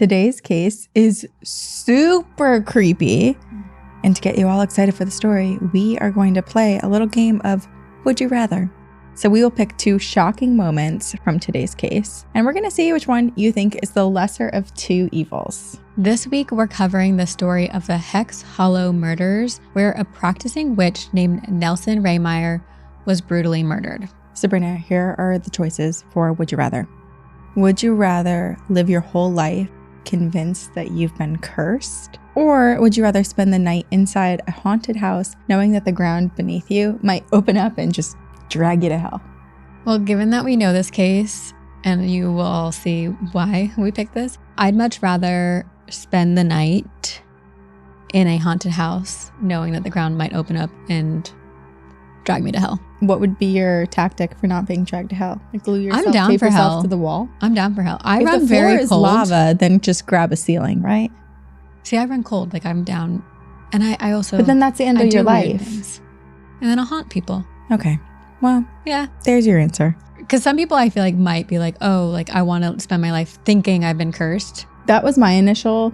Today's case is super creepy. And to get you all excited for the story, we are going to play a little game of Would You Rather? So we will pick 2 shocking moments from today's case, and we're going to see which one you think is the lesser of 2 evils. This week, we're covering the story of the Hex Hollow murders, where a practicing witch named Nelson Rehmeyer was brutally murdered. Sabrina, here are the choices for Would You Rather. Would you rather live your whole life convinced that you've been cursed? Or would you rather spend the night inside a haunted house knowing that the ground beneath you might open up and just drag you to hell? Well, given that we know this case, and you will all see why we picked this, I'd much rather spend the night in a haunted house knowing that the ground might open up and drag me to hell. What would be your tactic for not being dragged to hell? Like glue yourself, I'm down tape for yourself hell. to the wall? I'm down for hell. I if run the floor very is cold. lava, then just grab a ceiling, right? See, I run cold. Like, I'm down. And I also... But then that's the end of your life. And then I'll haunt people. Okay. Well, yeah. There's your answer. Because some people I feel like might be like, oh, like I want to spend my life thinking I've been cursed. That was my initial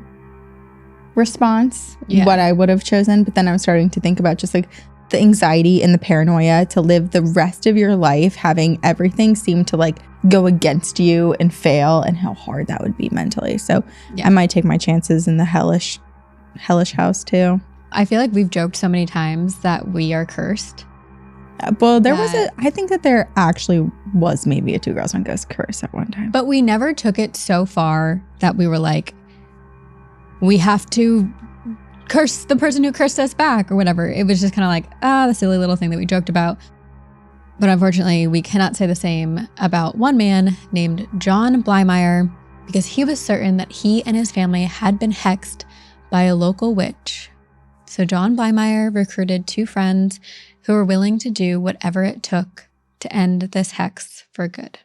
response, what I would have chosen. But then I'm starting to think about just like the anxiety and the paranoia to live the rest of your life having everything seem to like go against you and fail, and how hard that would be mentally. So I might take my chances in the hellish house too. I feel like we've joked so many times that we are cursed. Well, I think that there actually was maybe a 2 Girls, 1 Ghost curse at one time. But we never took it so far that we were like, we have to curse the person who cursed us back or whatever. It was just kind of like, the silly little thing that we joked about. But unfortunately, we cannot say the same about one man named John Blymire, because he was certain that he and his family had been hexed by a local witch. So John Blymire recruited 2 friends who were willing to do whatever it took to end this hex for good.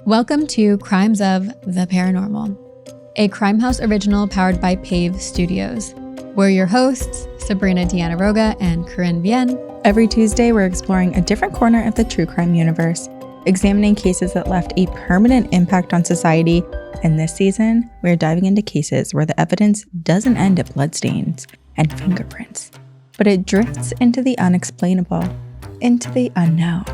Welcome to Crimes of the Paranormal, a Crimehouse original powered by Pave Studios. We're your hosts, Sabrina Deana-Roga and Corinne Vien. Every Tuesday, we're exploring a different corner of the true crime universe, examining cases that left a permanent impact on society. And this season, we're diving into cases where the evidence doesn't end at bloodstains and fingerprints, but it drifts into the unexplainable, into the unknown.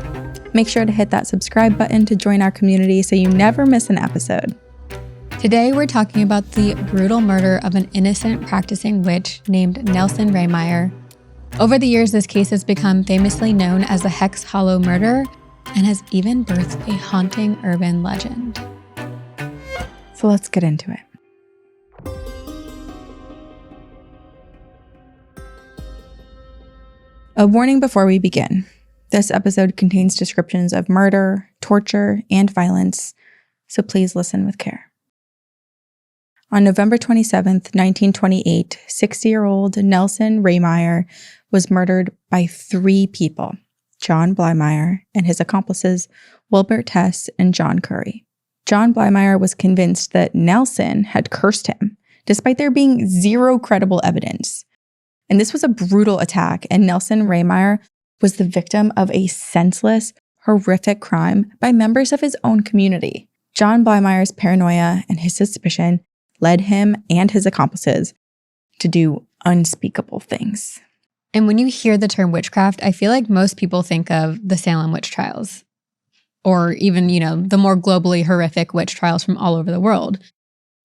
Make sure to hit that subscribe button to join our community so you never miss an episode. Today, we're talking about the brutal murder of an innocent practicing witch named Nelson Rehmeyer. Over the years, this case has become famously known as the Hex Hollow murder and has even birthed a haunting urban legend. So let's get into it. A warning before we begin. This episode contains descriptions of murder, torture, and violence, so please listen with care. On November 27th, 1928, 60-year-old Nelson Rehmeyer was murdered by 3 people, John Blymire and his accomplices Wilbert Hess and John Curry. John Blymire was convinced that Nelson had cursed him, despite there being 0 credible evidence. And this was a brutal attack, and Nelson Rehmeyer was the victim of a senseless, horrific crime by members of his own community. John Blymire's paranoia and his suspicion led him and his accomplices to do unspeakable things. And when you hear the term witchcraft, I feel like most people think of the Salem witch trials, or even, the more globally horrific witch trials from all over the world.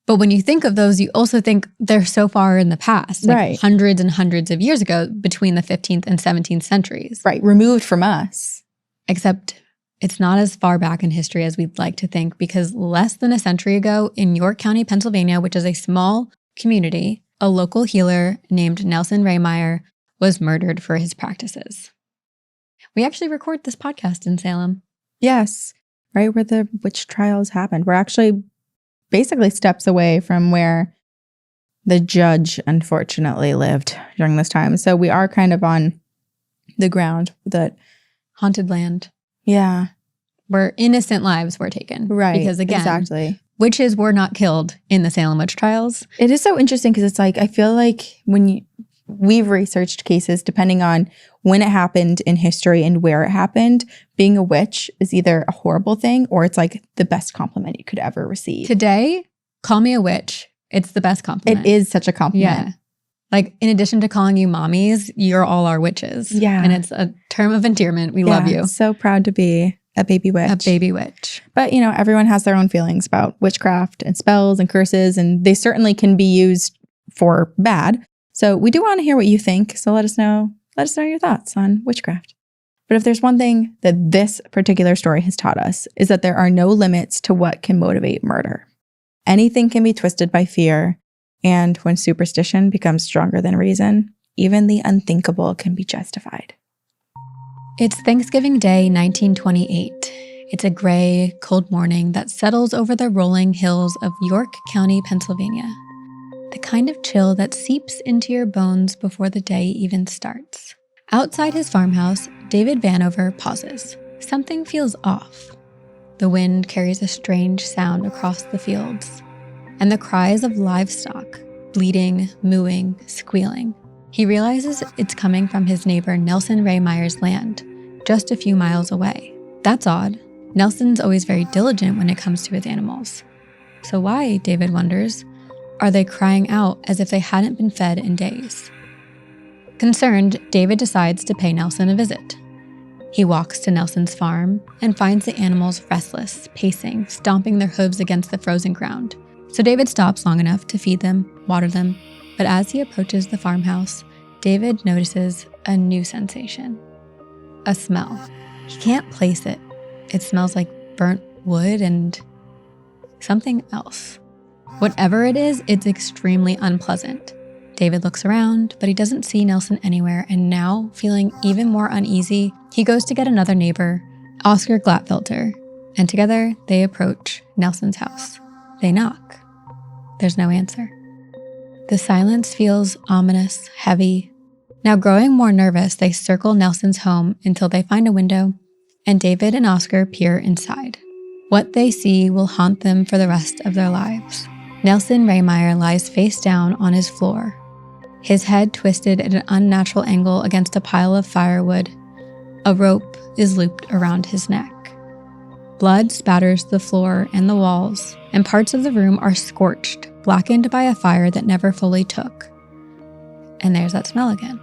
But when you think of those, you also think they're so far in the past, like hundreds and hundreds of years ago, between the 15th and 17th centuries. Right, removed from us. Except it's not as far back in history as we'd like to think, because less than a century ago in York County, Pennsylvania, which is a small community, a local healer named Nelson Rehmeyer was murdered for his practices. We actually record this podcast in Salem. Yes, right where the witch trials happened. We're actually basically steps away from where the judge unfortunately lived during this time. So we are kind of on the ground that haunted land. Yeah. Where innocent lives were taken. Right. Because again, exactly. Witches were not killed in the Salem witch trials. It is so interesting because it's like, I feel like we've researched cases depending on when it happened in history and where it happened, being a witch is either a horrible thing or it's like the best compliment you could ever receive. Today, call me a witch. It's the best compliment. It is such a compliment. Yeah. Like, in addition to calling you mommies, you're all our witches. Yeah. And it's a term of endearment. We love you. So proud to be a baby witch. A baby witch. But, you know, everyone has their own feelings about witchcraft and spells and curses, and they certainly can be used for bad. So we do want to hear what you think. So let us know your thoughts on witchcraft. But if there's one thing that this particular story has taught us, is that there are no limits to what can motivate murder. Anything can be twisted by fear. And when superstition becomes stronger than reason, even the unthinkable can be justified. It's Thanksgiving Day, 1928. It's a gray, cold morning that settles over the rolling hills of York County, Pennsylvania. The kind of chill that seeps into your bones before the day even starts. Outside his farmhouse, David Vanover pauses. Something feels off. The wind carries a strange sound across the fields, and the cries of livestock, bleating, mooing, squealing. He realizes it's coming from his neighbor Nelson Rehmeyer's land, just a few miles away. That's odd. Nelson's always very diligent when it comes to his animals. So why, David wonders, are they crying out as if they hadn't been fed in days? Concerned, David decides to pay Nelson a visit. He walks to Nelson's farm and finds the animals restless, pacing, stomping their hooves against the frozen ground. So David stops long enough to feed them, water them, but as he approaches the farmhouse, David notices a new sensation. A smell. He can't place it. It smells like burnt wood and something else. Whatever it is, it's extremely unpleasant. David looks around, but he doesn't see Nelson anywhere, and now, feeling even more uneasy, he goes to get another neighbor, Oscar Glatfelter, and together they approach Nelson's house. They knock. There's no answer. The silence feels ominous, heavy. Now growing more nervous, they circle Nelson's home until they find a window, and David and Oscar peer inside. What they see will haunt them for the rest of their lives. Nelson Rehmeyer lies face down on his floor, his head twisted at an unnatural angle against a pile of firewood. A rope is looped around his neck. Blood spatters the floor and the walls, and parts of the room are scorched, blackened by a fire that never fully took. And there's that smell again.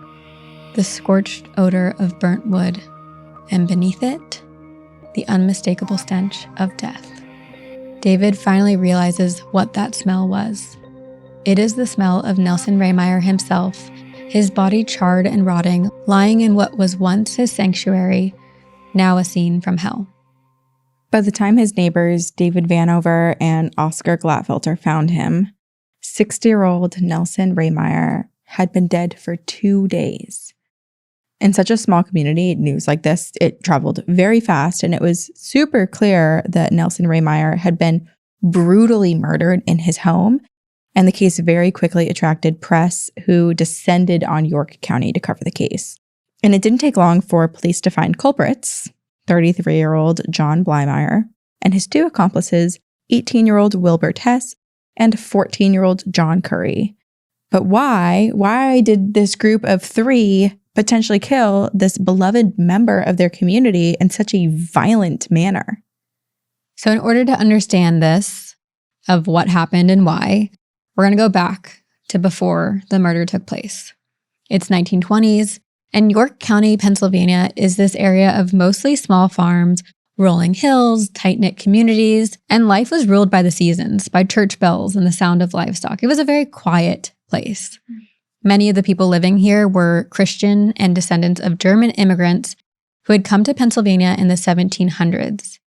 The scorched odor of burnt wood, and beneath it, the unmistakable stench of death. David finally realizes what that smell was. It is the smell of Nelson Rehmeyer himself, his body charred and rotting, lying in what was once his sanctuary, now a scene from hell. By the time his neighbors, David Vanover and Oscar Glatfelter, found him, 60-year-old Nelson Rehmeyer had been dead for 2 days. In such a small community, news like this, it traveled very fast, and it was super clear that Nelson Rehmeyer had been brutally murdered in his home, and the case very quickly attracted press who descended on York County to cover the case. And it didn't take long for police to find culprits, 33-year-old John Blymire and his 2 accomplices, 18-year-old Wilbert Hess and 14-year-old John Curry. But why? Why did this group of 3 potentially kill this beloved member of their community in such a violent manner? So in order to understand this, of what happened and why, we're going to go back to before the murder took place. It's 1920s, and York County, Pennsylvania is this area of mostly small farms, rolling hills, tight-knit communities, and life was ruled by the seasons, by church bells and the sound of livestock. It was a very quiet place. Many of the people living here were Christian and descendants of German immigrants who had come to Pennsylvania in the 1700s.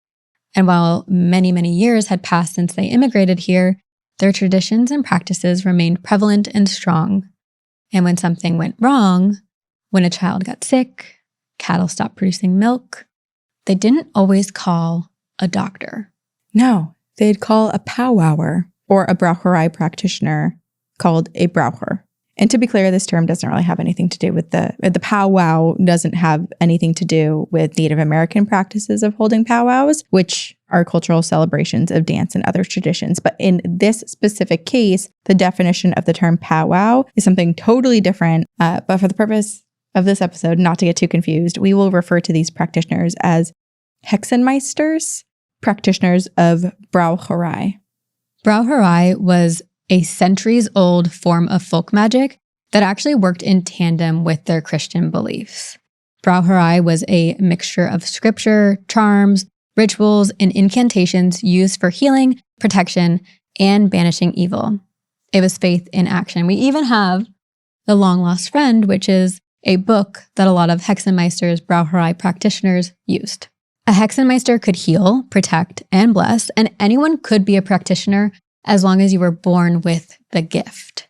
And while many, many years had passed since they immigrated here, their traditions and practices remained prevalent and strong. And when something went wrong, when a child got sick, cattle stopped producing milk, they didn't always call a doctor. No, they'd call a powwower or a Braucherei practitioner called a Braucher. And to be clear, this term doesn't really have anything to do with the powwow doesn't have anything to do with Native American practices of holding powwows, which our cultural celebrations of dance and other traditions. But in this specific case, the definition of the term powwow is something totally different. But for the purpose of this episode, not to get too confused, we will refer to these practitioners as Hexenmeisters, practitioners of Braucherei. Braucherei was a centuries-old form of folk magic that actually worked in tandem with their Christian beliefs. Braucherei was a mixture of scripture, charms, rituals, and incantations used for healing, protection, and banishing evil. It was faith in action. We even have The Long Lost Friend, which is a book that a lot of Hexenmeisters, Braucherei practitioners used. A Hexenmeister could heal, protect, and bless, and anyone could be a practitioner as long as you were born with the gift.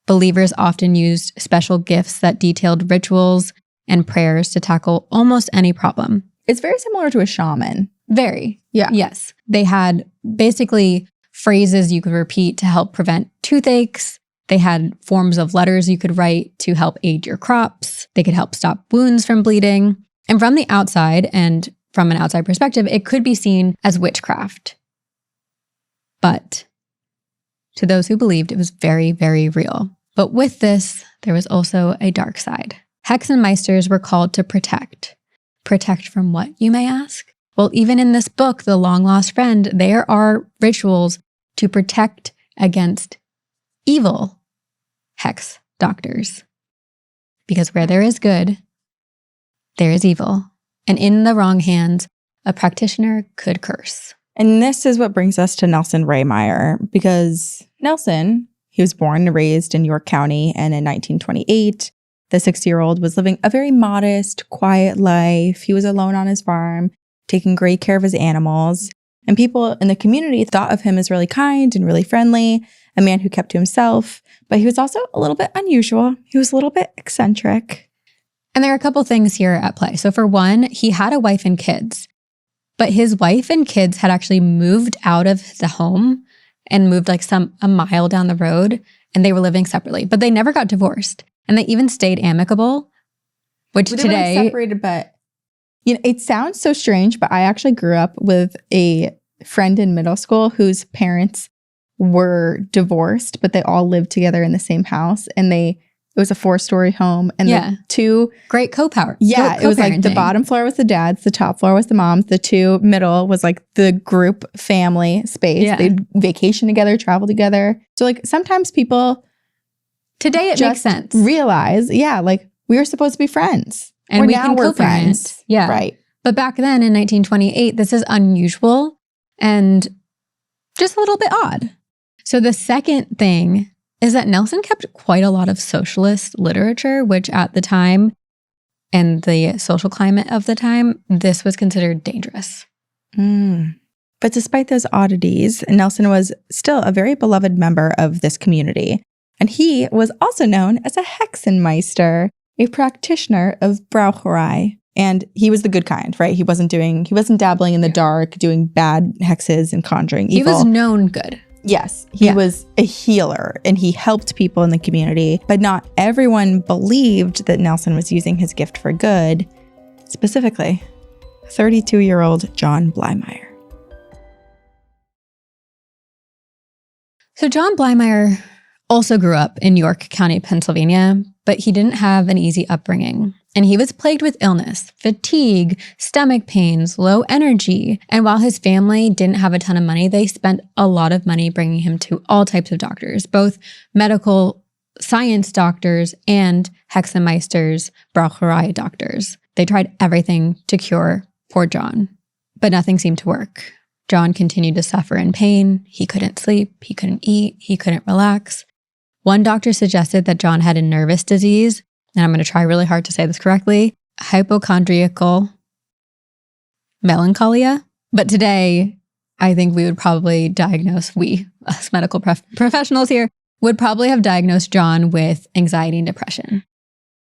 Believers often used special gifts that detailed rituals and prayers to tackle almost any problem. It's very similar to a shaman. Very. Yeah. Yes. They had basically phrases you could repeat to help prevent toothaches. They had forms of letters you could write to help aid your crops. They could help stop wounds from bleeding. And from the outside, and from an outside perspective, it could be seen as witchcraft. But to those who believed, it was very, very real. But with this, there was also a dark side. Hexenmeisters were called to protect. Protect from what, you may ask? Well, even in this book, The Long Lost Friend, there are rituals to protect against evil hex doctors. Because where there is good, there is evil. And in the wrong hands, a practitioner could curse. And this is what brings us to Nelson Rehmeyer, because Nelson, he was born and raised in York County, and in 1928, the 60-year-old was living a very modest, quiet life. He was alone on his farm, taking great care of his animals. And people in the community thought of him as really kind and really friendly, a man who kept to himself. But he was also a little bit unusual. He was a little bit eccentric. And there are a couple things here at play. So for one, he had a wife and kids. But his wife and kids had actually moved out of the home and moved like a mile down the road, and they were living separately. But they never got divorced. And they even stayed amicable, which They today... weren't separated, but it sounds so strange, but I actually grew up with a friend in middle school whose parents were divorced, but they all lived together in the same house, and it was a 4-story home, and the two... Great co-power. Yeah, it was like the bottom floor was the dad's, the top floor was the mom's, the two middle was like the group family space. Yeah. They'd vacation together, travel together. So like sometimes people... Today it makes sense. Realize, like we were supposed to be friends. And we can we're co-parent. friends. Yeah. Right. But back then in 1928, this is unusual and just a little bit odd. So the second thing is that Nelson kept quite a lot of socialist literature, which at the time and the social climate of the time, this was considered dangerous. But despite those oddities, Nelson was still a very beloved member of this community. And he was also known as a Hexenmeister, a practitioner of Braucherei. And he was the good kind, right? He wasn't dabbling in the dark, doing bad hexes and conjuring evil. He was known good. Yes, he was a healer, and he helped people in the community. But not everyone believed that Nelson was using his gift for good. Specifically, 32-year-old John Blymire. So John Blymire also grew up in York County, Pennsylvania, but he didn't have an easy upbringing. And he was plagued with illness, fatigue, stomach pains, low energy. And while his family didn't have a ton of money, they spent a lot of money bringing him to all types of doctors, both medical science doctors and Hexenmeisters, Braucherei doctors. They tried everything to cure poor John, but nothing seemed to work. John continued to suffer in pain. He couldn't sleep. He couldn't eat. He couldn't relax. One doctor suggested that John had a nervous disease, and I'm going to try really hard to say this correctly, hypochondriacal melancholia. But today, I think we would probably diagnose, us medical professionals here, would probably have diagnosed John with anxiety and depression.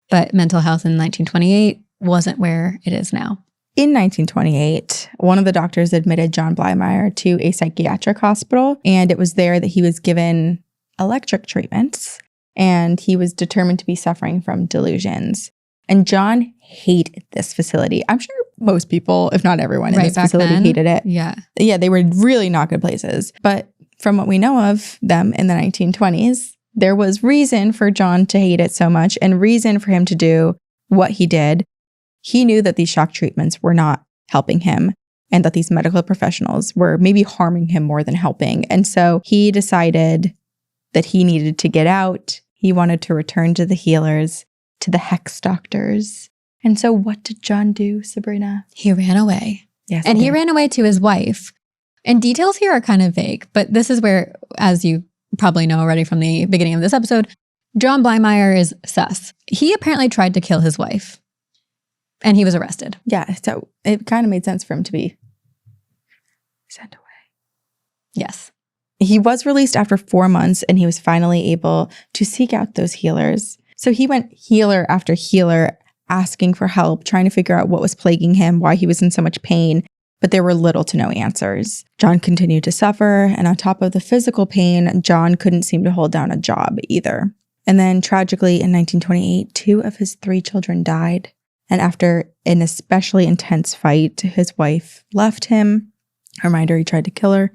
But mental health in 1928 wasn't where it is now. In 1928, one of the doctors admitted John Blymire to a psychiatric hospital, and it was there that he was given electric treatments, and he was determined to be suffering from delusions. And John hated this facility. I'm sure most people, if not everyone in Right, this back facility then? hated it. Yeah. Yeah, they were really not good places. But from what we know of them in the 1920s, there was reason for John to hate it so much and reason for him to do what he did. He knew that these shock treatments were not helping him and that these medical professionals were maybe harming him more than helping. And so he decided that he needed to get out. He wanted to return to the healers, to the hex doctors. And so what did John do, Sabrina? He ran away. Yes, And he did. ran away to his wife. And details here are kind of vague, but this is where, as you probably know already from the beginning of this episode, John Blymire is sus. He apparently tried to kill his wife. And he was arrested. Yeah, so it kind of made sense for him to be sent away. Yes. He was released after 4 months and he was finally able to seek out those healers. So he went healer after healer asking for help, trying to figure out what was plaguing him, why he was in so much pain, but there were little to no answers. John continued to suffer, and on top of the physical pain, John couldn't seem to hold down a job either. And then tragically in 1928, 2 of his 3 children died. And after an especially intense fight, his wife left him. A reminder, he tried to kill her.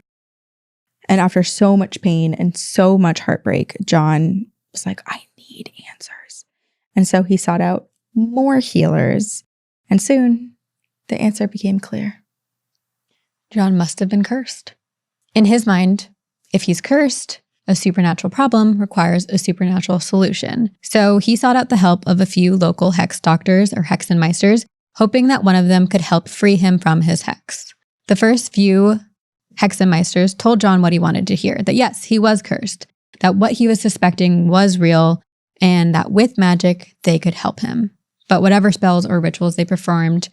And after so much pain and so much heartbreak, John was like, I need answers. And so he sought out more healers. And soon, the answer became clear. John must have been cursed. In his mind, if he's cursed, a supernatural problem requires a supernatural solution. So he sought out the help of a few local hex doctors or hexenmeisters, hoping that one of them could help free him from his hex. The first few hexenmeisters told John what he wanted to hear, that yes, he was cursed, that what he was suspecting was real, and that with magic, they could help him. But whatever spells or rituals they performed,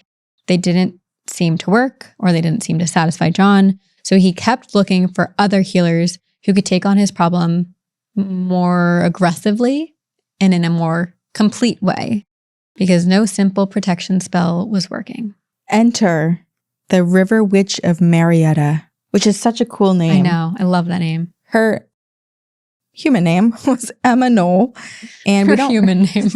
they didn't seem to work, or they didn't seem to satisfy John. So he kept looking for other healers who could take on his problem more aggressively and in a more complete way, because no simple protection spell was working. Enter the River Witch of Marietta, which is such a cool name. I know. I love that name. Her human name was Emma Knoll. And Her human name.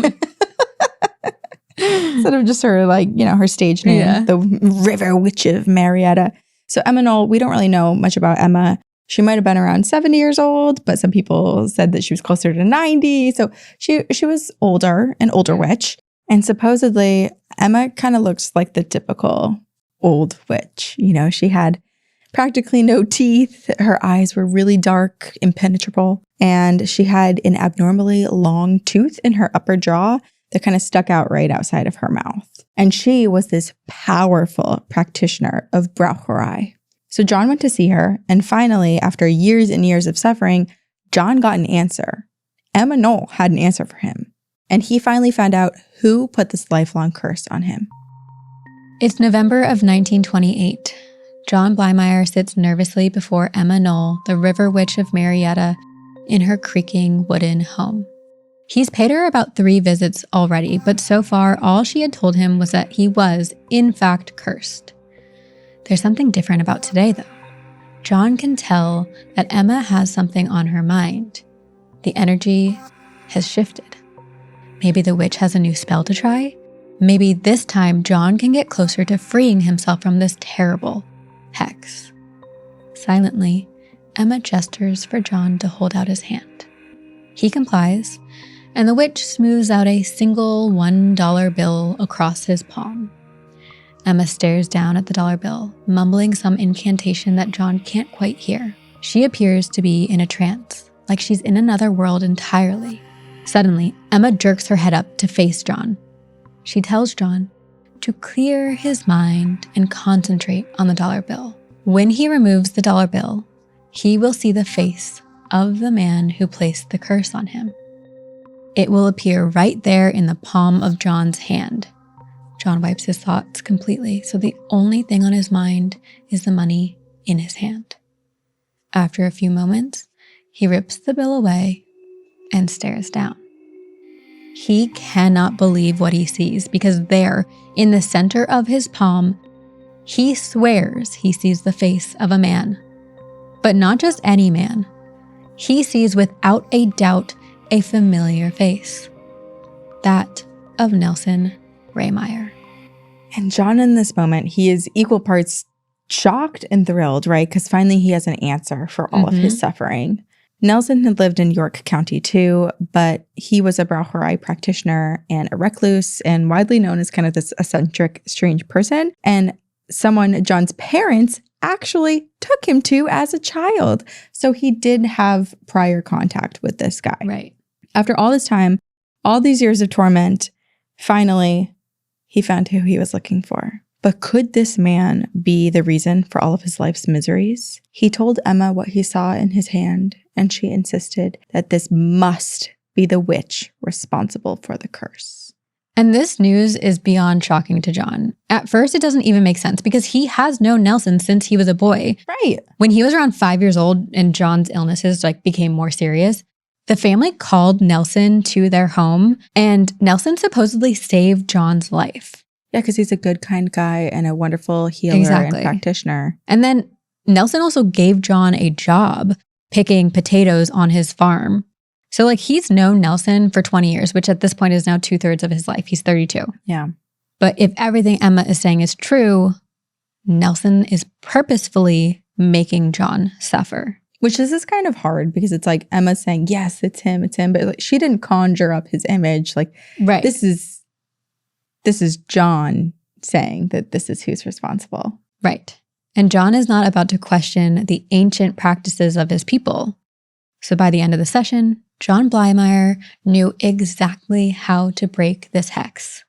Instead of just her, her stage name, the River Witch of Marietta. So Emma Knoll, we don't really know much about Emma. She might have been around 70 years old, but some people said that she was closer to 90. So she was an older witch. And supposedly, Emma kind of looks like the typical old witch. She had practically no teeth. Her eyes were really dark, impenetrable. And she had an abnormally long tooth in her upper jaw that kind of stuck out right outside of her mouth. And she was this powerful practitioner of Braucherei. So John went to see her, and finally, after years and years of suffering, John got an answer. Emma Knoll had an answer for him, and he finally found out who put this lifelong curse on him. It's November of 1928. John Blymire sits nervously before Emma Knoll, the River Witch of Marietta, in her creaking wooden home. He's paid her about 3 visits already, but so far, all she had told him was that he was, in fact, cursed. There's something different about today, though. John can tell that Emma has something on her mind. The energy has shifted. Maybe the witch has a new spell to try. Maybe this time John can get closer to freeing himself from this terrible hex. Silently, Emma gestures for John to hold out his hand. He complies, and the witch smooths out a single $1 bill across his palm. Emma stares down at the dollar bill, mumbling some incantation that John can't quite hear. She appears to be in a trance, like she's in another world entirely. Suddenly, Emma jerks her head up to face John. She tells John to clear his mind and concentrate on the dollar bill. When he removes the dollar bill, he will see the face of the man who placed the curse on him. It will appear right there in the palm of John's hand. John wipes his thoughts completely, so the only thing on his mind is the money in his hand. After a few moments, he rips the bill away and stares down. He cannot believe what he sees, because there, in the center of his palm, he swears he sees the face of a man. But not just any man. He sees without a doubt a familiar face. That of Nelson Rehmeyer. And John, in this moment, he is equal parts shocked and thrilled, right? Because finally he has an answer for all of his suffering. Nelson had lived in York County too, but he was a Braucherei practitioner and a recluse and widely known as kind of this eccentric, strange person. And someone John's parents actually took him to as a child. So he did have prior contact with this guy. Right. After all this time, all these years of torment, finally, he found who he was looking for. But could this man be the reason for all of his life's miseries? He told Emma what he saw in his hand, and she insisted that this must be the witch responsible for the curse. And this news is beyond shocking to John. At first, it doesn't even make sense because he has known Nelson since he was a boy. Right. When he was around 5 years old and John's illnesses became more serious, the family called Nelson to their home, and Nelson supposedly saved John's life. Yeah, because he's a good, kind guy and a wonderful healer and practitioner. And then Nelson also gave John a job picking potatoes on his farm. So he's known Nelson for 20 years, which at this point is now 2/3 of his life. He's 32. Yeah. But if everything Emma is saying is true, Nelson is purposefully making John suffer. Which this is kind of hard because it's Emma's saying, yes, it's him. But she didn't conjure up his image. Right. This is John saying that this is who's responsible. Right. And John is not about to question the ancient practices of his people. So by the end of the session, John Blymire knew exactly how to break this hex.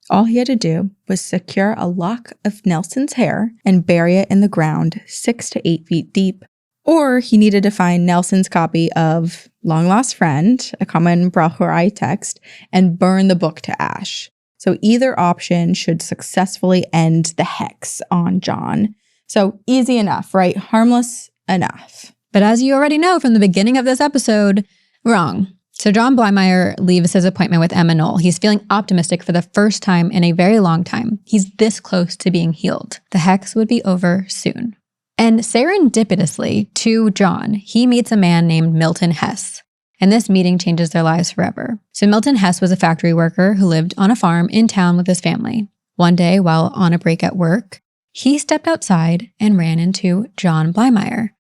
All he had to do was secure a lock of Nelson's hair and bury it in the ground 6 to 8 feet deep. Or he needed to find Nelson's copy of Long Lost Friend, a common Braucherei text, and burn the book to ash. So either option should successfully end the hex on John. So easy enough, right? Harmless enough. But as you already know from the beginning of this episode, wrong. So John Blymire leaves his appointment with Emma Knoll. He's feeling optimistic for the first time in a very long time. He's this close to being healed. The hex would be over soon. And serendipitously, to John, he meets a man named Milton Hess. And this meeting changes their lives forever. So Milton Hess was a factory worker who lived on a farm in town with his family. One day, while on a break at work, he stepped outside and ran into John Blymire.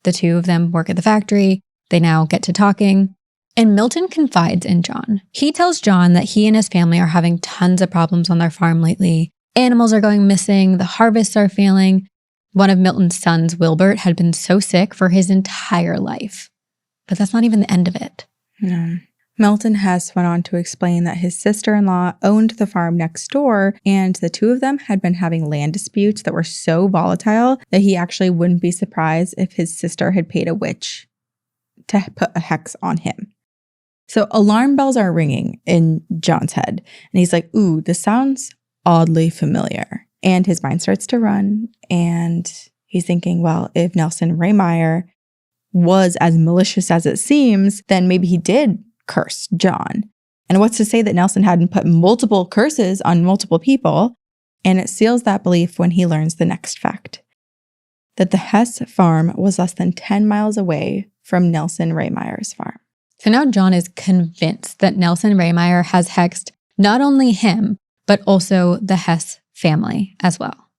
The two of them work at the factory. They now get to talking. And Milton confides in John. He tells John that he and his family are having tons of problems on their farm lately. Animals are going missing. The harvests are failing. One of Milton's sons, Wilbert, had been so sick for his entire life. But that's not even the end of it. No. Milton Hess went on to explain that his sister-in-law owned the farm next door, and the two of them had been having land disputes that were so volatile that he actually wouldn't be surprised if his sister had paid a witch to put a hex on him. So alarm bells are ringing in John's head, and he's like, ooh, this sounds oddly familiar. And his mind starts to run, and he's thinking, well, if Nelson Rehmeyer was as malicious as it seems, then maybe he did curse John. And what's to say that Nelson hadn't put multiple curses on multiple people? And it seals that belief when he learns the next fact, that the Hess farm was less than 10 miles away from Nelson Rehmeyer's farm. So now John is convinced that Nelson Rehmeyer has hexed not only him, but also the Hess family as well.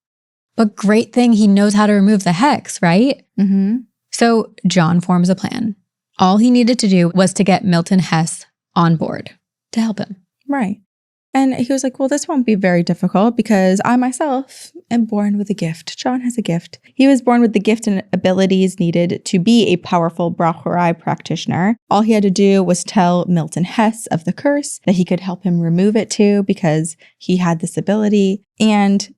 But great thing he knows how to remove the hex, right? Mm-hmm. So John forms a plan. All he needed to do was to get Milton Hess on board to help him. Right. And he was like, well, this won't be very difficult because I myself am born with a gift. John has a gift. He was born with the gift and abilities needed to be a powerful Braucherei practitioner. All he had to do was tell Milton Hess of the curse, that he could help him remove it too because he had this ability. And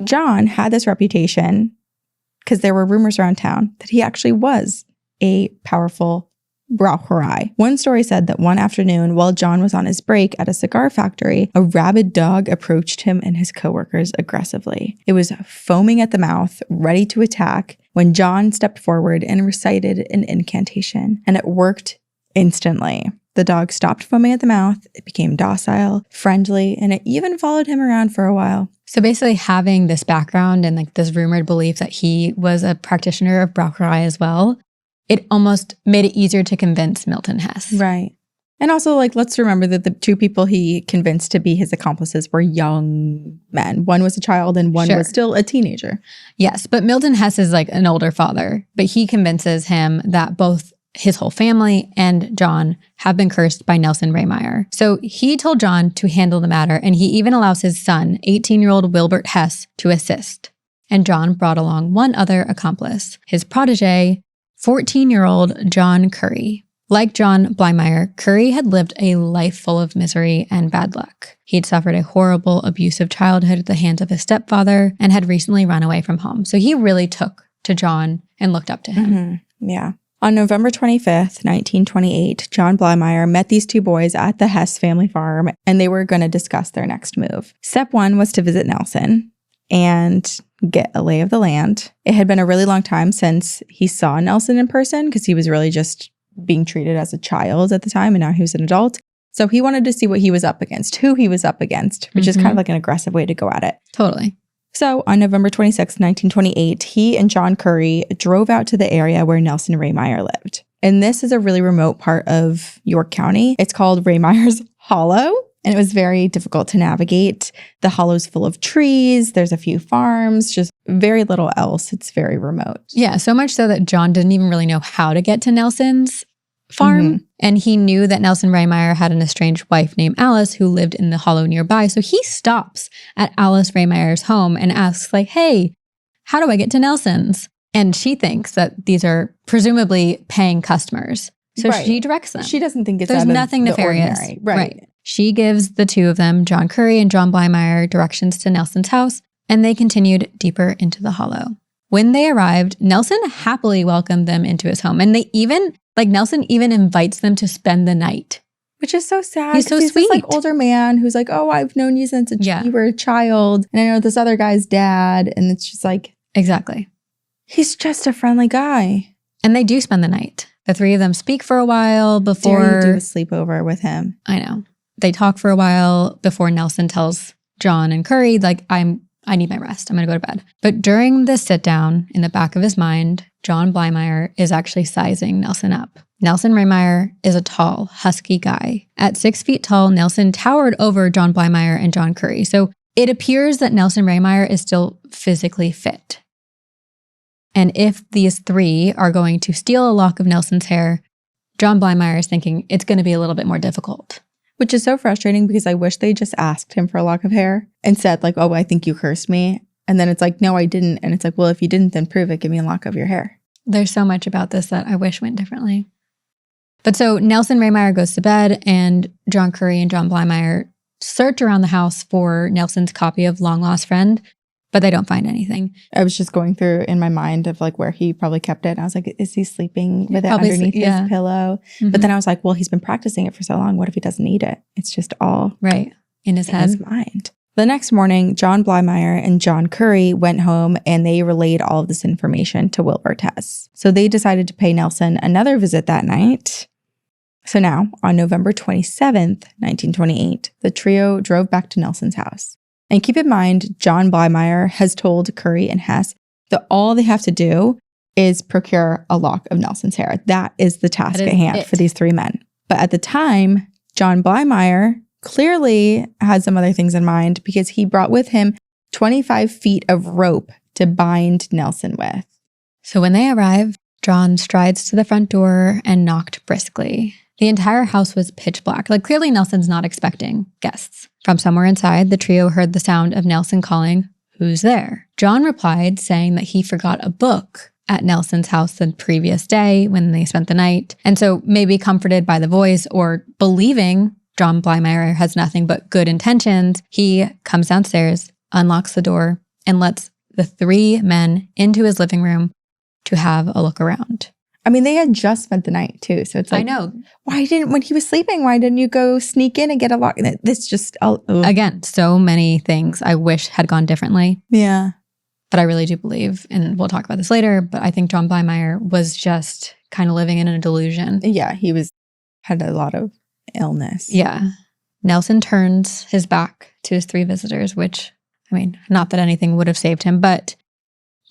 John had this reputation because there were rumors around town that he actually was a powerful Braucherei. One story said that one afternoon while John was on his break at a cigar factory, a rabid dog approached him and his coworkers aggressively. It was foaming at the mouth, ready to attack, when John stepped forward and recited an incantation, and it worked instantly. The dog stopped foaming at the mouth, it became docile, friendly, and it even followed him around for a while. So basically having this background and this rumored belief that he was a practitioner of Braucherei as well, it almost made it easier to convince Milton Hess. Right. And also, like, let's remember that the two people he convinced to be his accomplices were young men. One was a child and one was still a teenager. Yes, but Milton Hess is like an older father, but he convinces him that both his whole family and John have been cursed by Nelson Rehmeyer. So he told John to handle the matter, and he even allows his son, 18-year-old Wilbert Hess, to assist. And John brought along one other accomplice, his protege, 14-year-old John Curry. Like John Blymire, Curry had lived a life full of misery and bad luck. He'd suffered a horrible, abusive childhood at the hands of his stepfather and had recently run away from home. So he really took to John and looked up to him. Mm-hmm. Yeah. On November 25th, 1928, John Blymire met these two boys at the Hess family farm, and they were going to discuss their next move. Step one was to visit Nelson and get a lay of the land. It had been a really long time since he saw Nelson in person because he was really just being treated as a child at the time, and now he was an adult. So he wanted to see what he was up against, who he was up against, which is kind of like an aggressive way to go at it. Totally. So on November 26, 1928, he and John Curry drove out to the area where Nelson Rehmeyer lived. And this is a really remote part of York County. It's called Rehmeyer's Hollow, and it was very difficult to navigate. The hollow's full of trees. There's a few farms, just very little else. It's very remote. Yeah, so much so that John didn't even really know how to get to Nelson's farm. Mm-hmm. And he knew that Nelson Rehmeyer had an estranged wife named Alice who lived in the hollow nearby. So he stops at Alice Rehmeyer's home and asks, like, hey, how do I get to Nelson's? And she thinks that these are presumably paying customers. So she directs them. She doesn't think it's There's out of nothing the nefarious. ordinary. Right. She gives the two of them, John Curry and John Blymire, directions to Nelson's house, and they continued deeper into the hollow. When they arrived, Nelson happily welcomed them into his home. And Nelson even invites them to spend the night. Which is so sad. He's so he's sweet. This, like, older man who's like, oh, I've known you since you were a child. And I know this other guy's dad. And it's just like... Exactly. He's just a friendly guy. And they do spend the night. The three of them speak for a while before... Dare you do a sleepover with him. I know. They talk for a while before Nelson tells John and Curry, like, I need my rest. I'm going to go to bed. But during the sit down, in the back of his mind, John Blymire is actually sizing Nelson up. Nelson Rehmeyer is a tall, husky guy. At 6 feet tall, Nelson towered over John Blymire and John Curry. So it appears that Nelson Rehmeyer is still physically fit. And if these three are going to steal a lock of Nelson's hair, John Blymire is thinking it's going to be a little bit more difficult. Which is so frustrating because I wish they just asked him for a lock of hair and said, like, oh, I think you cursed me. And then it's like, no, I didn't. And it's like, well, if you didn't, then prove it. Give me a lock of your hair. There's so much about this that I wish went differently. But so Nelson Rehmeyer goes to bed, and John Curry and John Blymire search around the house for Nelson's copy of Long Lost Friend, but they don't find anything. I was just going through in my mind of like where he probably kept it. And I was like, is he sleeping with it Probably underneath his pillow? Mm-hmm. But then I was like, well, he's been practicing it for so long. What if he doesn't need it? It's just all right in his head. His mind. The next morning, John Blymire and John Curry went home and they relayed all of this information to Wilbert Hess. So they decided to pay Nelson another visit that night. So now, on November 27th, 1928, the trio drove back to Nelson's house. And keep in mind, John Blymire has told Curry and Hess that all they have to do is procure a lock of Nelson's hair. That is the task at hand for these three men. But at the time, John Blymire clearly had some other things in mind because he brought with him 25 feet of rope to bind Nelson with. So when they arrived, John strides to the front door and knocked briskly. The entire house was pitch black. Like, clearly Nelson's not expecting guests. From somewhere inside, the trio heard the sound of Nelson calling, "Who's there?" John replied, saying that he forgot a book at Nelson's house the previous day when they spent the night. And so maybe comforted by the voice or believing John Blymire has nothing but good intentions, he comes downstairs, unlocks the door, and lets the three men into his living room to have a look around. I mean, they had just spent the night too. So it's like, I know. When he was sleeping, why didn't you go sneak in and get a lock? This just, again, so many things I wish had gone differently. Yeah. But I really do believe, and we'll talk about this later, but I think John Blymire was just kind of living in a delusion. Yeah, he had a lot of illness. Yeah. Nelson turns his back to his three visitors, which, I mean, not that anything would have saved him, but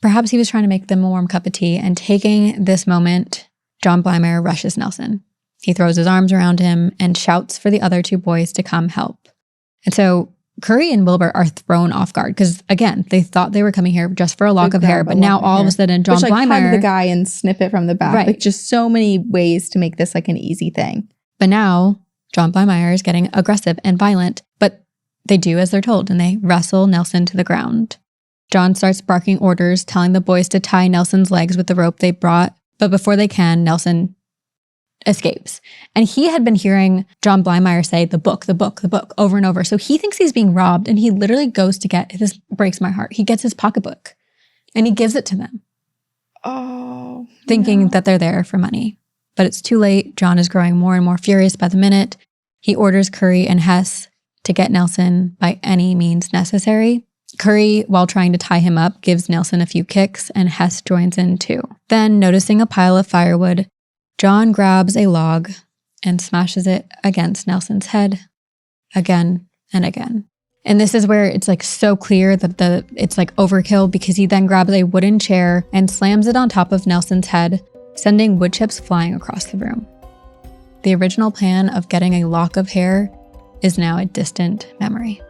perhaps he was trying to make them a warm cup of tea. And taking this moment, John Blymire rushes Nelson. He throws his arms around him and shouts for the other two boys to come help. And so Curry and Wilbert are thrown off guard because, again, they thought they were coming here just for a lock of hair, but now all of a sudden John Blymire... hug the guy and sniff it from the back. Right. Like, just so many ways to make this like an easy thing. But now John Blymire is getting aggressive and violent, but they do as they're told and they wrestle Nelson to the ground. John starts barking orders, telling the boys to tie Nelson's legs with the rope they brought, but before they can, Nelson escapes. And he had been hearing John Blymire say, the book, over and over. So he thinks he's being robbed, and he literally goes to get, this breaks my heart, he gets his pocketbook and he gives it to them. Oh, thinking that they're there for money. But it's too late. John is growing more and more furious by the minute. He orders Curry and Hess to get Nelson by any means necessary. Curry, while trying to tie him up, gives Nelson a few kicks, and Hess joins in too. Then, noticing a pile of firewood, John grabs a log and smashes it against Nelson's head again and again. And this is where it's like so clear that it's like overkill, because he then grabs a wooden chair and slams it on top of Nelson's head, sending wood chips flying across the room. The original plan of getting a lock of hair is now a distant memory.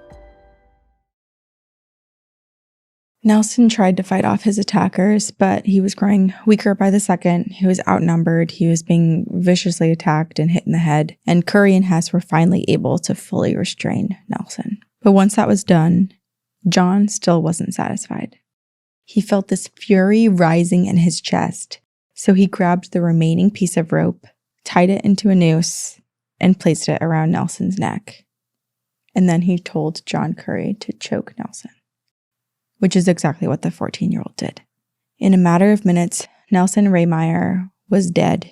Nelson tried to fight off his attackers, but he was growing weaker by the second. He was outnumbered. He was being viciously attacked and hit in the head. And Curry and Hess were finally able to fully restrain Nelson. But once that was done, John still wasn't satisfied. He felt this fury rising in his chest. So he grabbed the remaining piece of rope, tied it into a noose, and placed it around Nelson's neck. And then he told John Curry to choke Nelson, which is exactly what the 14-year-old did. In a matter of minutes, Nelson Rehmeyer was dead,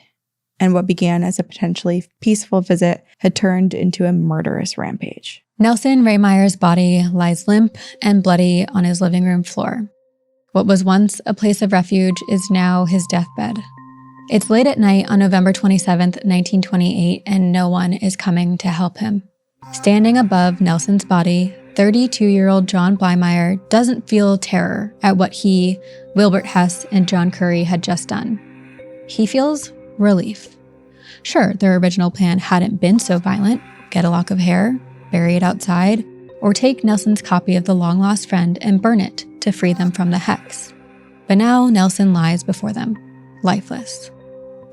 and what began as a potentially peaceful visit had turned into a murderous rampage. Nelson Rehmeyer's body lies limp and bloody on his living room floor. What was once a place of refuge is now his deathbed. It's late at night on November 27th, 1928, and no one is coming to help him. Standing above Nelson's body, 32-year-old John Blymire doesn't feel terror at what he, Wilbert Hess, and John Curry had just done. He feels relief. Sure, their original plan hadn't been so violent: get a lock of hair, bury it outside, or take Nelson's copy of The Long-Lost Friend and burn it to free them from the hex. But now Nelson lies before them, lifeless.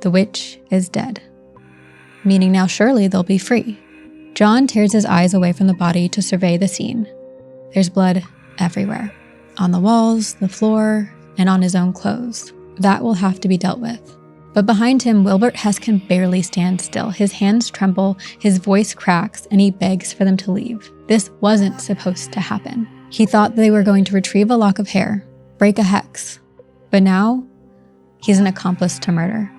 The witch is dead, meaning now surely they'll be free. John tears his eyes away from the body to survey the scene. There's blood everywhere, on the walls, the floor, and on his own clothes. That will have to be dealt with. But behind him, Wilbert Hess can barely stand still. His hands tremble, his voice cracks, and he begs for them to leave. This wasn't supposed to happen. He thought they were going to retrieve a lock of hair, break a hex. But now, he's an accomplice to murder.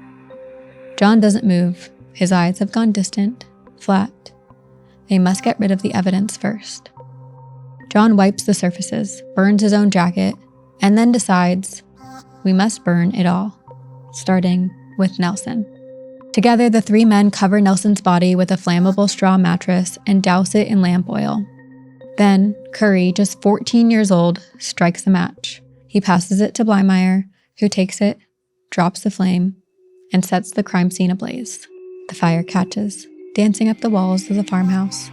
John doesn't move. His eyes have gone distant, flat. They must get rid of the evidence first. John wipes the surfaces, burns his own jacket, and then decides we must burn it all, starting with Nelson. Together, the three men cover Nelson's body with a flammable straw mattress and douse it in lamp oil. Then, Curry, just 14 years old, strikes a match. He passes it to Blymire, who takes it, drops the flame, and sets the crime scene ablaze. The fire catches, dancing up the walls of the farmhouse.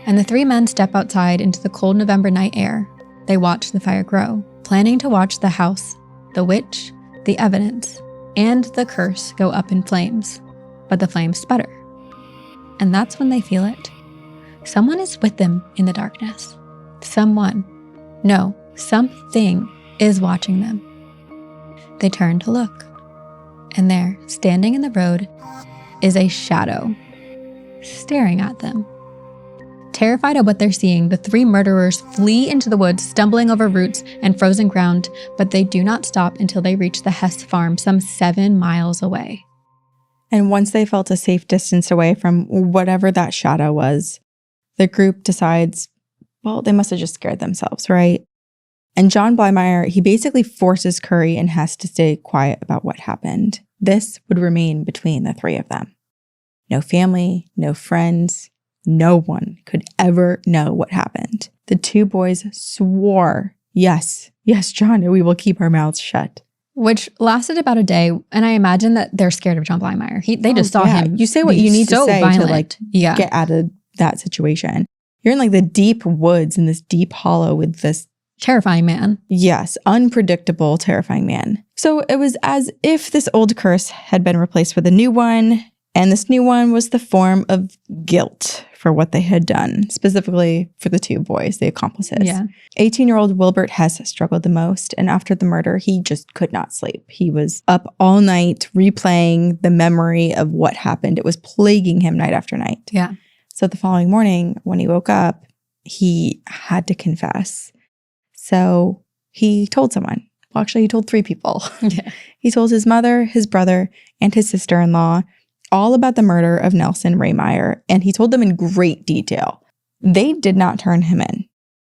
And the three men step outside into the cold November night air. They watch the fire grow, planning to watch the house, the witch, the evidence, and the curse go up in flames. But the flames sputter. And that's when they feel it. Someone is with them in the darkness. Something is watching them. They turn to look. And there, standing in the road, is a shadow, staring at them. Terrified of what they're seeing, the three murderers flee into the woods, stumbling over roots and frozen ground, but they do not stop until they reach the Hess farm some 7 miles away. And once they felt a safe distance away from whatever that shadow was, the group decides, well, they must have just scared themselves, right? And John Blymire, he basically forces Curry and Hess to stay quiet about what happened. This would remain between the three of them. No family, no friends, no one could ever know what happened. The two boys swore, yes, John, we will keep our mouths shut. which lasted about a day. And I imagine that they're scared of John Blymire. They just saw him. You say what be you need so to say violent. to get out of that situation. You're in like the deep woods in this deep hollow with this terrifying man. Yes, unpredictable, terrifying man. So it was as if this old curse had been replaced with a new one, and this new one was the form of guilt for what they had done, specifically for the two boys, the accomplices. Yeah. 18-year-old Wilbert Hess struggled the most, and after the murder, he just could not sleep. He was up all night replaying the memory of what happened. It was plaguing him night after night. Yeah. So the following morning, when he woke up, he had to confess. So he told someone. Well, actually, he told 3 people. Yeah. He told his mother, his brother, and his sister-in-law all about the murder of Nelson Rehmeyer, and he told them in great detail. They did not turn him in.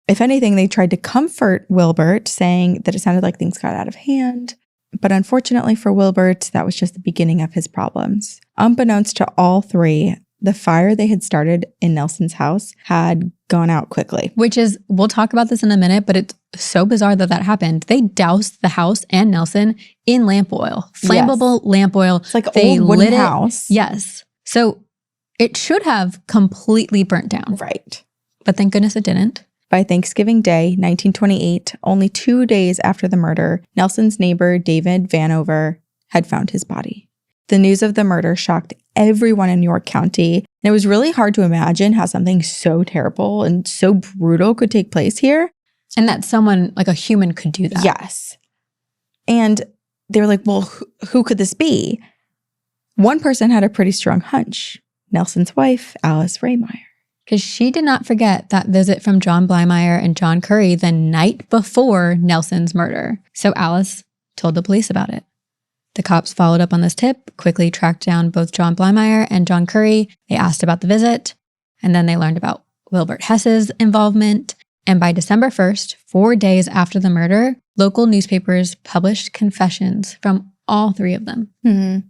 If anything, they tried to comfort Wilbert, saying that it sounded like things got out of hand. But unfortunately for Wilbert, that was just the beginning of his problems. Unbeknownst to all 3, the fire they had started in Nelson's house had gone out quickly. Which is, we'll talk about this in a minute, but it's so bizarre that happened. They doused the house and Nelson in lamp oil, flammable lamp oil. It's like an old wooden house. Yes. So it should have completely burnt down. Right. But thank goodness it didn't. By Thanksgiving Day, 1928, only 2 days after the murder, Nelson's neighbor, David Vanover, had found his body. The news of the murder shocked everyone in York County, and it was really hard to imagine how something so terrible and so brutal could take place here. And that someone, like a human, could do that. Yes. And they were like, well, who could this be? One person had a pretty strong hunch. Nelson's wife, Alice Rehmeyer. Because she did not forget that visit from John Blymire and John Curry the night before Nelson's murder. So Alice told the police about it. The cops followed up on this tip, quickly tracked down both John Blymire and John Curry. They asked about the visit, and then they learned about Wilbert Hess's involvement. And by December 1st, 4 days after the murder, local newspapers published confessions from all 3 of them. Mm-hmm.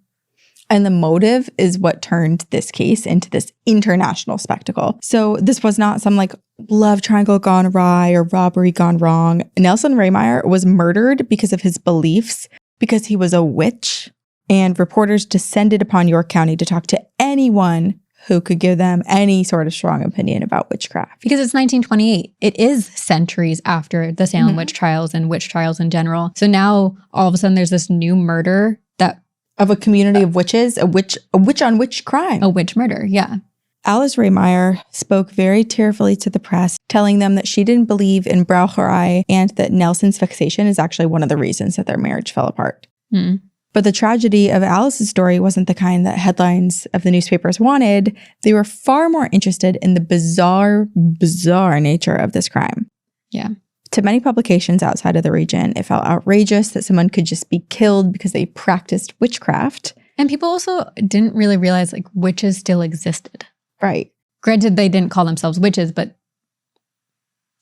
And the motive is what turned this case into this international spectacle. So this was not some like love triangle gone awry or robbery gone wrong. Nelson Rehmeyer was murdered because of his beliefs, because he was a witch, and reporters descended upon York County to talk to anyone who could give them any sort of strong opinion about witchcraft. Because it's 1928. It is centuries after the Salem witch trials and witch trials in general. So now all of a sudden there's this new murder that... Of a community of witches, a witch on witch crime. A witch murder, yeah. Alice Rehmeyer spoke very tearfully to the press, telling them that she didn't believe in Braucherei and that Nelson's fixation is actually one of the reasons that their marriage fell apart. Mm. But the tragedy of Alice's story wasn't the kind that headlines of the newspapers wanted. They were far more interested in the bizarre nature of this crime. Yeah. To many publications outside of the region, it felt outrageous that someone could just be killed because they practiced witchcraft. And people also didn't really realize like witches still existed. Right. Granted, they didn't call themselves witches, but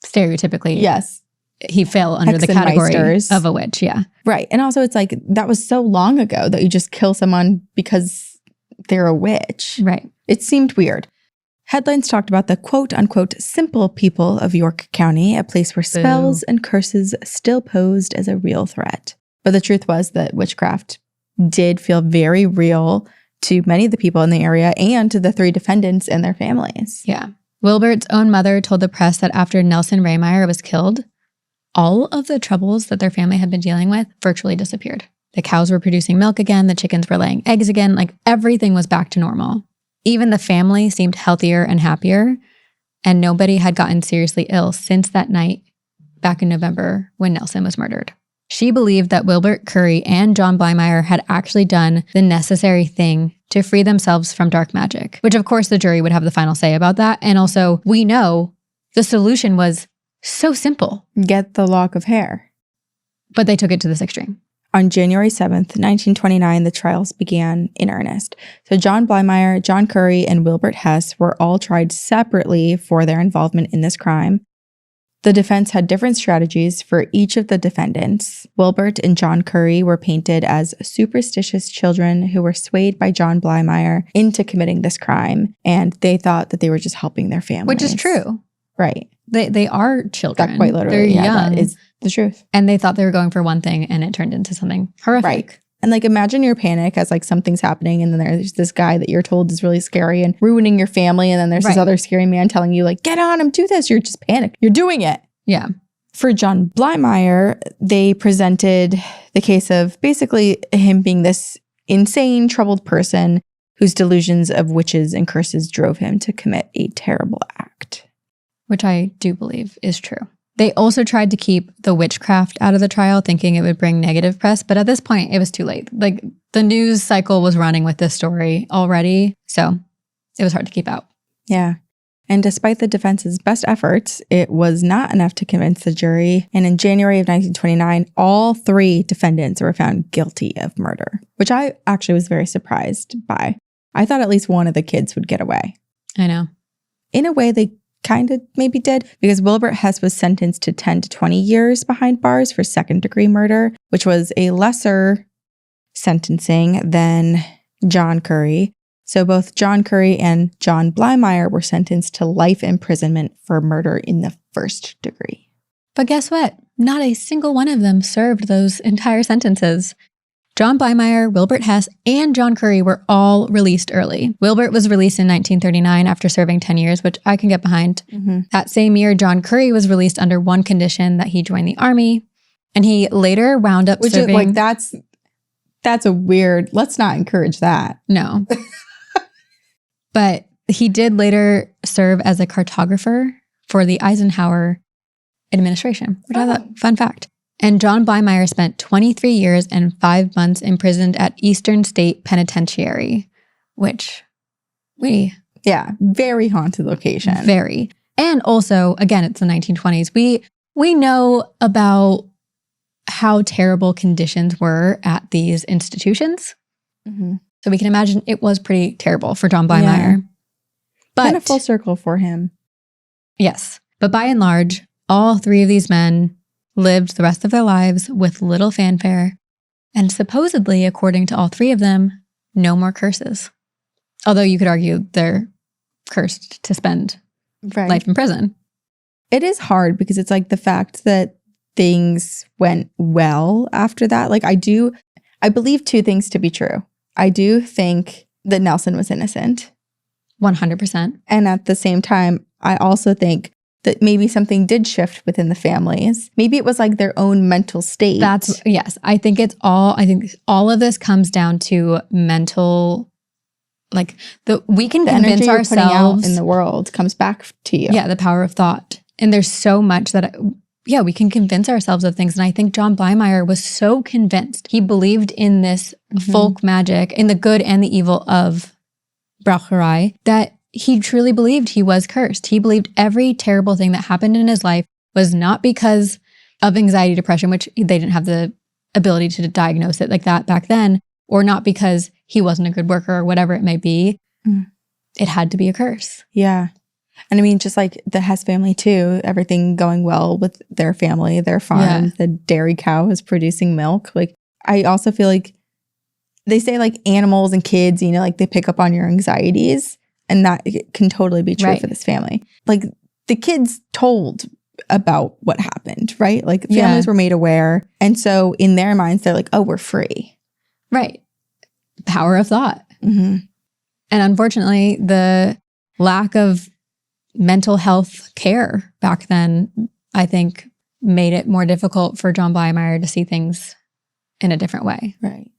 stereotypically, yes, he fell under the category of a witch. Yeah. Right. And also it's like, that was so long ago that you just kill someone because they're a witch. Right. It seemed weird. Headlines talked about the quote-unquote simple people of York County, a place where spells and curses still posed as a real threat. But the truth was that witchcraft did feel very real to many of the people in the area and to the 3 defendants and their families. Yeah. Wilbert's own mother told the press that after Nelson Rehmeyer was killed, all of the troubles that their family had been dealing with virtually disappeared. The cows were producing milk again, the chickens were laying eggs again, like everything was back to normal. Even the family seemed healthier and happier, and nobody had gotten seriously ill since that night back in November when Nelson was murdered. She believed that Wilbert Curry and John Blymire had actually done the necessary thing to free themselves from dark magic, which of course the jury would have the final say about that. And also, we know the solution was so simple. Get the lock of hair. But they took it to this extreme. On January 7th, 1929, the trials began in earnest. So John Blymire, John Curry, and Wilbert Hess were all tried separately for their involvement in this crime. The defense had different strategies for each of the defendants. Wilbert and John Curry were painted as superstitious children who were swayed by John Blymire into committing this crime, and they thought that they were just helping their families. Which is true. Right. They are children. That quite literally. They're yeah, young. That is the truth. And they thought they were going for one thing and it turned into something horrific. Right. And like, imagine your panic as like something's happening and then there's this guy that you're told is really scary and ruining your family. And then there's this other scary man telling you like, get on him, do this. You're just panicked. You're doing it. Yeah. For John Blymire, they presented the case of basically him being this insane, troubled person whose delusions of witches and curses drove him to commit a terrible act. Which I do believe is true. They also tried to keep the witchcraft out of the trial, thinking it would bring negative press. But at this point, it was too late. Like, the news cycle was running with this story already. So it was hard to keep out. Yeah. And despite the defense's best efforts, it was not enough to convince the jury. And in January of 1929, all 3 defendants were found guilty of murder, which I actually was very surprised by. I thought at least one of the kids would get away. I know. In a way, they kind of maybe did, because Wilbert Hess was sentenced to 10 to 20 years behind bars for second-degree murder, which was a lesser sentencing than John Curry. So both John Curry and John Blymire were sentenced to life imprisonment for murder in the first degree. But guess what? Not a single one of them served those entire sentences. John Blymire, Wilbert Hess, and John Curry were all released early. Wilbert was released in 1939 after serving 10 years, which I can get behind. Mm-hmm. That same year, John Curry was released under one condition, that he join the army. And he later wound up serving... Which is like, that's a weird... Let's not encourage that. No. But he did later serve as a cartographer for the Eisenhower administration, which I thought, fun fact. And John Blymire spent 23 years and 5 months imprisoned at Eastern State Penitentiary, which Yeah, very haunted location. Very. And also, again, it's the 1920s. We know about how terrible conditions were at these institutions. Mm-hmm. So we can imagine it was pretty terrible for John Blymire. Yeah. But kind of full circle for him. Yes. But by and large, all 3 of these men lived the rest of their lives with little fanfare, and supposedly, according to all 3 of them, no more curses. Although you could argue they're cursed to spend life in prison. It is hard because it's like the fact that things went well after that. Like I believe 2 things to be true. I do think that Nelson was innocent. 100%. And at the same time, I also think that maybe something did shift within the families. Maybe it was like their own mental state. Yes. I think all of this comes down to mental, like we can convince ourselves putting out in the world comes back to you. Yeah, the power of thought. And there's so much that, we can convince ourselves of things. And I think John Blymire was so convinced. He believed in this folk magic, in the good and the evil of Braucherei, that he truly believed he was cursed. He believed every terrible thing that happened in his life was not because of anxiety, depression, which they didn't have the ability to diagnose it like that back then, or not because he wasn't a good worker or whatever it may be. It had to be a curse. Yeah. And I mean, just like the Hess family too, everything going well with their family, their farm, the dairy cow is producing milk. Like, I also feel like they say like animals and kids, like they pick up on your anxieties. And that can totally be true for this family. Like the kids told about what happened, right? Like families were made aware. And so in their minds, they're like, oh, we're free. Right. Power of thought. Mm-hmm. And unfortunately, the lack of mental health care back then, I think, made it more difficult for John Blymire to see things in a different way. Right.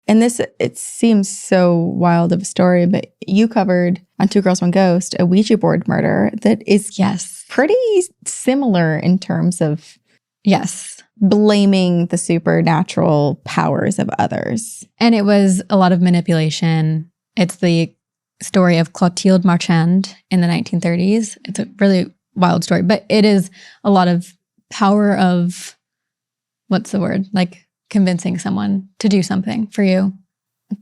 And this, it seems so wild of a story, but you covered on Two Girls, One Ghost, a Ouija board murder that is pretty similar in terms of blaming the supernatural powers of others. And it was a lot of manipulation. It's the story of Clotilde Marchand in the 1930s. It's a really wild story, but it is a lot of power of, what's the word? Like convincing someone to do something for you.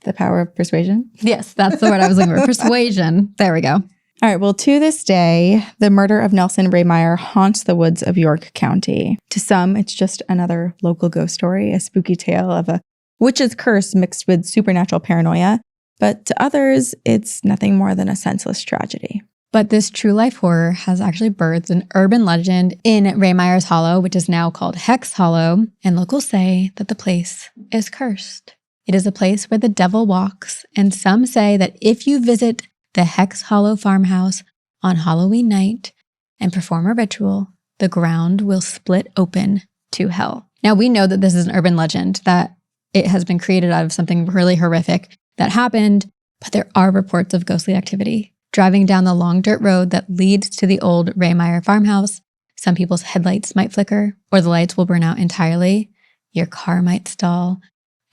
The power of persuasion? Yes, that's the word I was looking for. Persuasion. There we go. All right. Well, to this day, the murder of Nelson Rehmeyer haunts the woods of York County. To some, it's just another local ghost story, a spooky tale of a witch's curse mixed with supernatural paranoia. But to others, it's nothing more than a senseless tragedy. But this true life horror has actually birthed an urban legend in Rehmeyer's Hollow, which is now called Hex Hollow, and locals say that the place is cursed. It is a place where the devil walks, and some say that if you visit the Hex Hollow farmhouse on Halloween night and perform a ritual, the ground will split open to hell. Now, we know that this is an urban legend, that it has been created out of something really horrific that happened, but there are reports of ghostly activity. Driving down the long dirt road that leads to the old Rehmeyer farmhouse, some people's headlights might flicker, or the lights will burn out entirely. Your car might stall,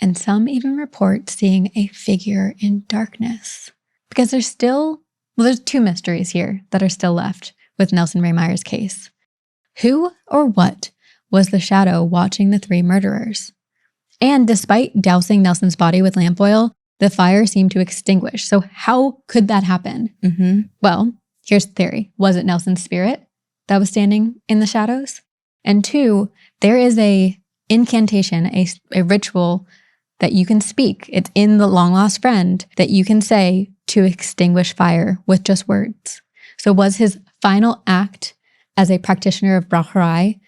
and some even report seeing a figure in darkness. Because there's two mysteries here that are still left with Nelson Rehmeyer's case. Who or what was the shadow watching the 3 murderers? And despite dousing Nelson's body with lamp oil, the fire seemed to extinguish. So how could that happen? Well, here's the theory. Was it Nelson's spirit that was standing in the shadows? And 2, there is a incantation, a ritual that you can speak. It's in the Long Lost Friend that you can say to extinguish fire with just words. So was his final act as a practitioner of Braucherei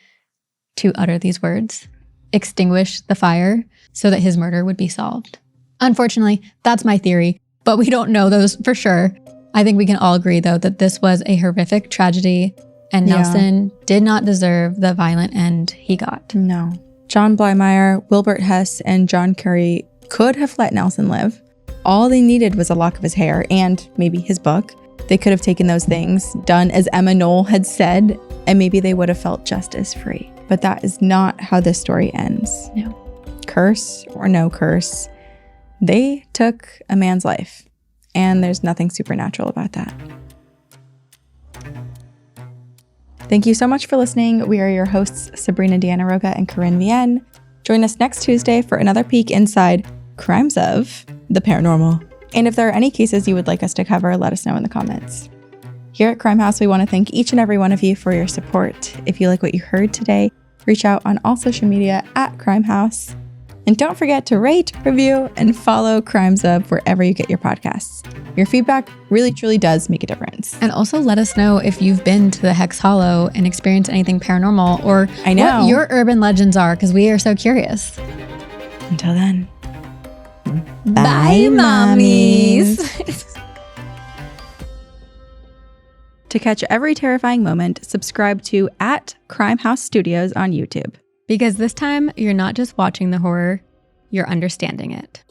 to utter these words, extinguish the fire so that his murder would be solved? Unfortunately, that's my theory, but we don't know those for sure. I think we can all agree, though, that this was a horrific tragedy, and Nelson did not deserve the violent end he got. No. John Blymire, Wilbert Hess, and John Curry could have let Nelson live. All they needed was a lock of his hair and maybe his book. They could have taken those things, done as Emma Knoll had said, and maybe they would have felt just as free. But that is not how this story ends. No. Curse or no curse, they took a man's life, and there's nothing supernatural about that. Thank you so much for listening. We are your hosts, Sabrina, Deana-Roga, and Corinne, Vien. Join us next Tuesday for another peek inside Crimes of the Paranormal. And if there are any cases you would like us to cover, let us know in the comments. Here at Crime House, we want to thank each and every one of you for your support. If you like what you heard today, reach out on all social media at Crime House. And don't forget to rate, review, and follow Crimes Of wherever you get your podcasts. Your feedback really, truly does make a difference. And also let us know if you've been to the Hex Hollow and experienced anything paranormal, or what your urban legends are, because we are so curious. Until then. Bye, mommies. To catch every terrifying moment, subscribe to @Crimehouse Studios on YouTube. Because this time, you're not just watching the horror, you're understanding it.